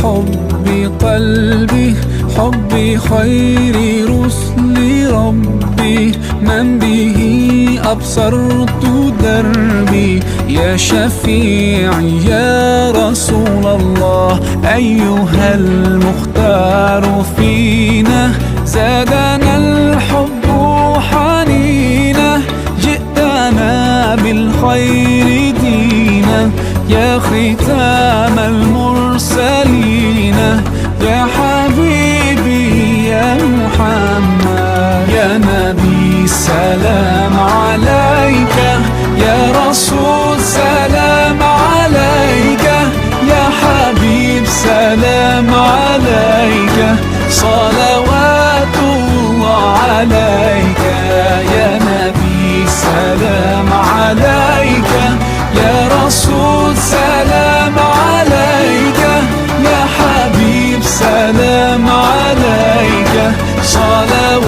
حب قلبي، حب خير رسل ربي، من به أبصرت دربي. يا شفيعي يا رسول الله، أيها المختار فينا، زادنا الحب حنينا، جئتنا بالخير دينا. يا ختام المرسلين، يا حبيبي يا محمد، يا نبي سلام عليك، يا رسول سلام عليك، يا حبيب سلام عليك، صلوات الله عليك. يا نبي سلام عليك، يا رسول سلام عليك، يا حبيب سلام عليك، صلوات